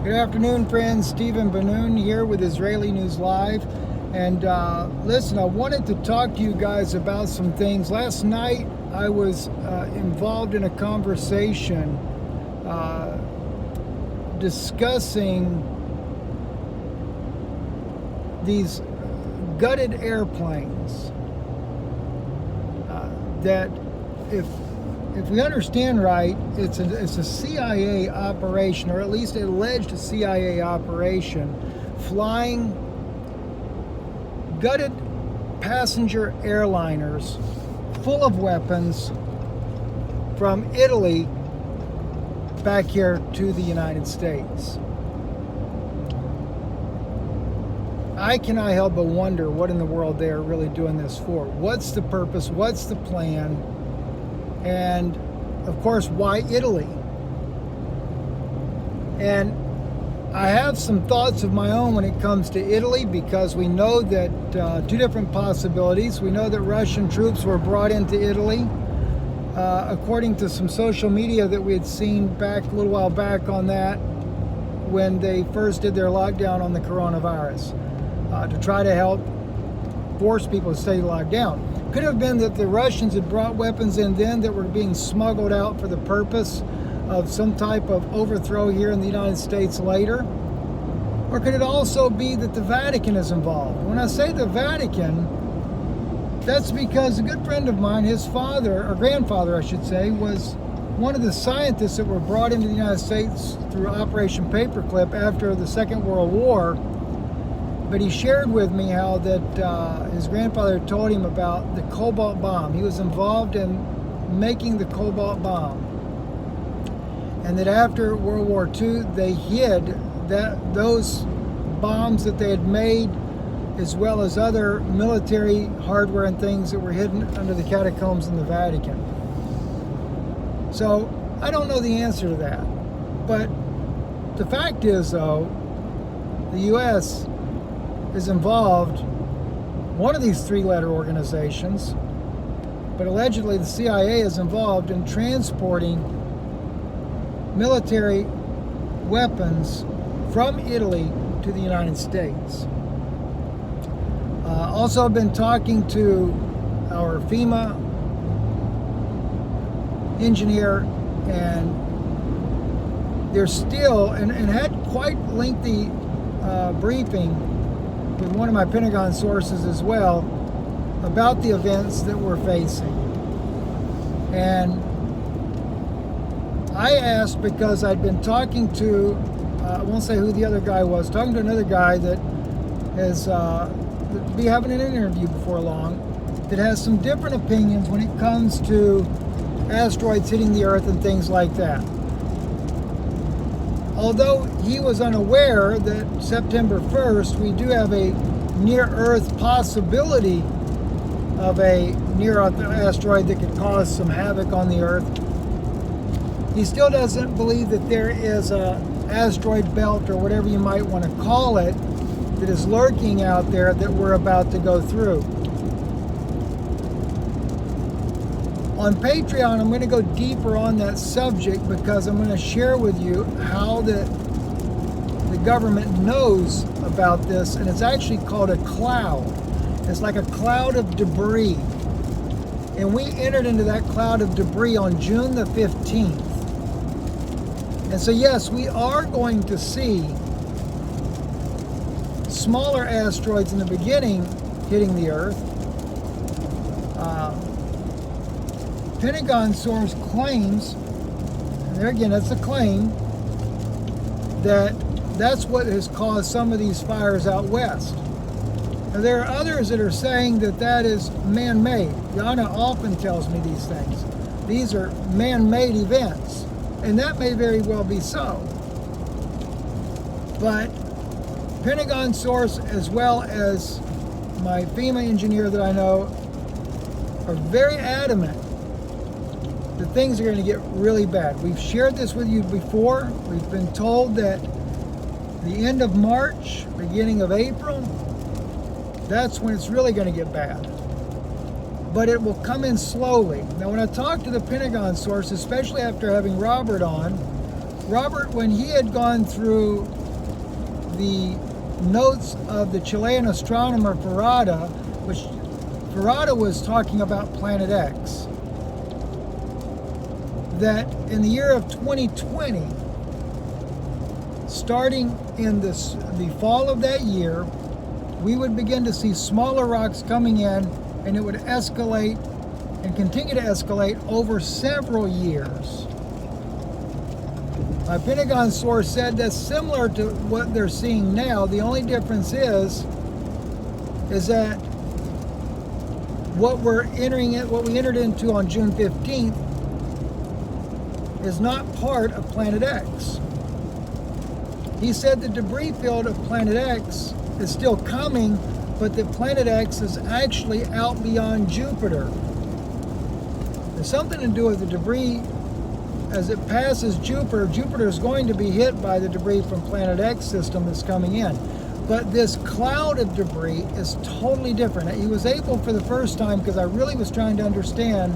Good afternoon, friends. Stephen Benoon here with Israeli News Live. And listen, I wanted to talk to you guys about some things. Last night, I was involved in a conversation discussing these gutted airplanes that if we understand right, it's a CIA operation, or at least an alleged CIA operation, flying gutted passenger airliners full of weapons from Italy back here to the United States. I cannot help but wonder what in the world they are really doing this for. What's the purpose? What's the plan? And of course, why Italy? And I have some thoughts of my own when it comes to Italy, because we know that two different possibilities. We know that Russian troops were brought into Italy, according to some social media that we had seen back a little while back on that, when they first did their lockdown on the coronavirus, to try to help force people to stay locked down. Could have been that the Russians had brought weapons in then that were being smuggled out for the purpose of some type of overthrow here in the United States later. Or could it also be that the Vatican is involved? When I say the Vatican, that's because a good friend of mine, his father, or grandfather I should say, was one of the scientists that were brought into the United States through Operation Paperclip after the Second World War. But he shared with me how that his grandfather told him about the cobalt bomb. He was involved in making the cobalt bomb. And that after World War II, they hid those bombs that they had made, as well as other military hardware and things that were hidden under the catacombs in the Vatican. So I don't know the answer to that. But the fact is, though, the U.S. is involved, one of these three-letter organizations, but allegedly the CIA is involved in transporting military weapons from Italy to the United States. Also, I've been talking to our FEMA engineer, and they're still, and had quite lengthy briefing with one of my Pentagon sources as well about the events that we're facing. And I asked because I'd been talking to, I won't say who the other guy was, talking to another guy that has be having an interview before long, that has some different opinions when it comes to asteroids hitting the Earth and things like that. Although he was unaware that September 1st, we do have a near-Earth possibility of a near-Earth asteroid that could cause some havoc on the Earth, he still doesn't believe that there is a asteroid belt, or whatever you might want to call it, that is lurking out there that we're about to go through. On Patreon, I'm going to go deeper on that subject, because I'm going to share with you how the government knows about this, and it's actually called a cloud. It's like a cloud of debris. And we entered into that cloud of debris on June the 15th. And so yes, we are going to see smaller asteroids in the beginning hitting the Earth. Pentagon source claims, and there again, that's a claim, that that's what has caused some of these fires out west. Now, there are others that are saying that that is man-made. Yana often tells me these things. These are man-made events, and that may very well be so. But Pentagon source, as well as my FEMA engineer that I know, are very adamant that things are going to get really bad. We've shared this with you before. We've been told that the end of March, beginning of April, that's when it's really going to get bad. But it will come in slowly. Now, when I talk to the Pentagon source, especially after having Robert on, Robert, when he had gone through the notes of the Chilean astronomer Farada, which Farada was talking about Planet X, that in the year of 2020, starting in the fall of that year, we would begin to see smaller rocks coming in, and it would escalate and continue to escalate over several years. My Pentagon source said that's similar to what they're seeing now. The only difference is that what we entered into on June 15th is not part of Planet X. He said the debris field of Planet X is still coming, but that Planet X is actually out beyond Jupiter. There's something to do with the debris. As it passes Jupiter, Jupiter is going to be hit by the debris from Planet X system that's coming in. But this cloud of debris is totally different. He was able for the first time, because I really was trying to understand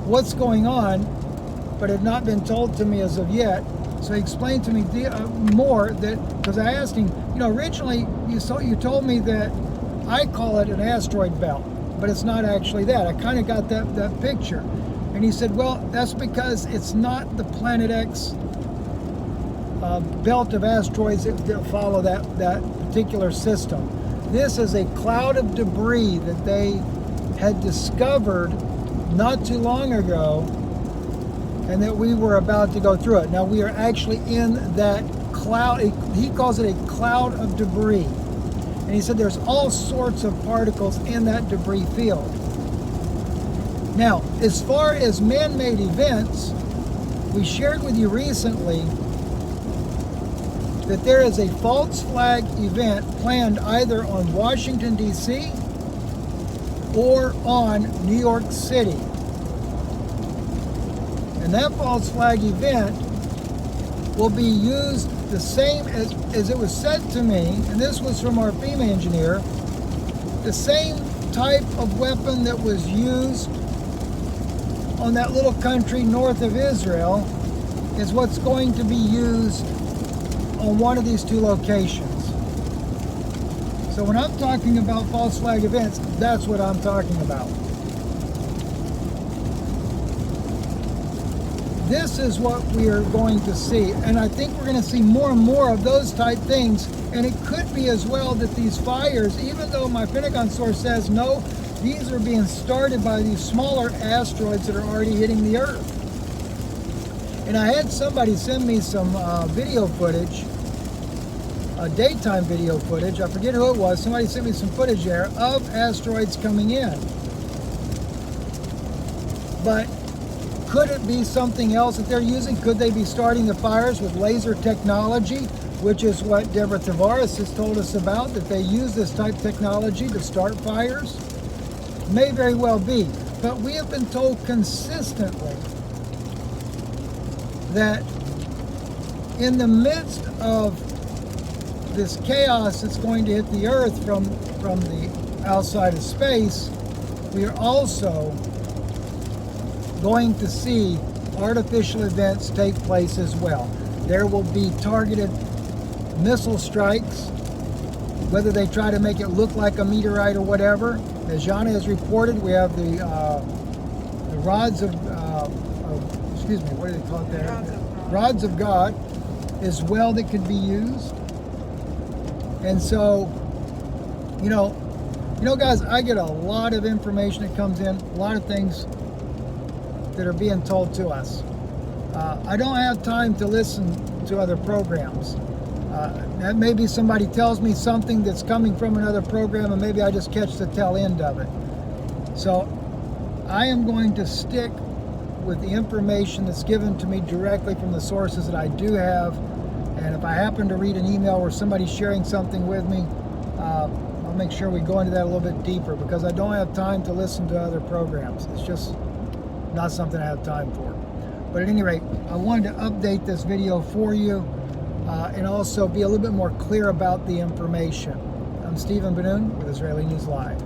what's going on, but had not been told to me as of yet. So he explained to me more, that because I asked him, originally you told me that I call it an asteroid belt, but it's not actually that. I kind of got that picture. And he said, well, that's because it's not the Planet X belt of asteroids that follow that particular system. This is a cloud of debris that they had discovered not too long ago, and that we were about to go through it. Now we are actually in that cloud. He calls it a cloud of debris. And he said there's all sorts of particles in that debris field. Now, as far as man-made events, we shared with you recently that there is a false flag event planned either on Washington, D.C. or on New York City. And that false flag event will be used the same as it was said to me, and this was from our FEMA engineer, the same type of weapon that was used on that little country north of Israel is what's going to be used on one of these two locations. So when I'm talking about false flag events, that's what I'm talking about. This is what we are going to see, and I think we're going to see more and more of those type things. And it could be as well that these fires, even though my Pentagon source says no, these are being started by these smaller asteroids that are already hitting the Earth. And I had somebody send me some video footage, daytime video footage. I forget who it was. Somebody sent me some footage there of asteroids coming in. But could it be something else that they're using? Could they be starting the fires with laser technology, which is what Deborah Tavares has told us about, that they use this type of technology to start fires? May very well be. But we have been told consistently that in the midst of this chaos that's going to hit the Earth from the outside of space, we are also going to see artificial events take place as well. There will be targeted missile strikes, whether they try to make it look like a meteorite or whatever. As Jana has reported, we have the rods of excuse me, what do they call it there? Rods of God as well that could be used. And so, you know, guys, I get a lot of information that comes in, a lot of things that are being told to us. I don't have time to listen to other programs. That maybe somebody tells me something that's coming from another program, and maybe I just catch the tail end of it. So I am going to stick with the information that's given to me directly from the sources that I do have. And if I happen to read an email where somebody's sharing something with me, I'll make sure we go into that a little bit deeper, because I don't have time to listen to other programs. It's just not something I have time for. But at any rate, I wanted to update this video for you and also be a little bit more clear about the information. I'm Stephen Benoon with Israeli News Live.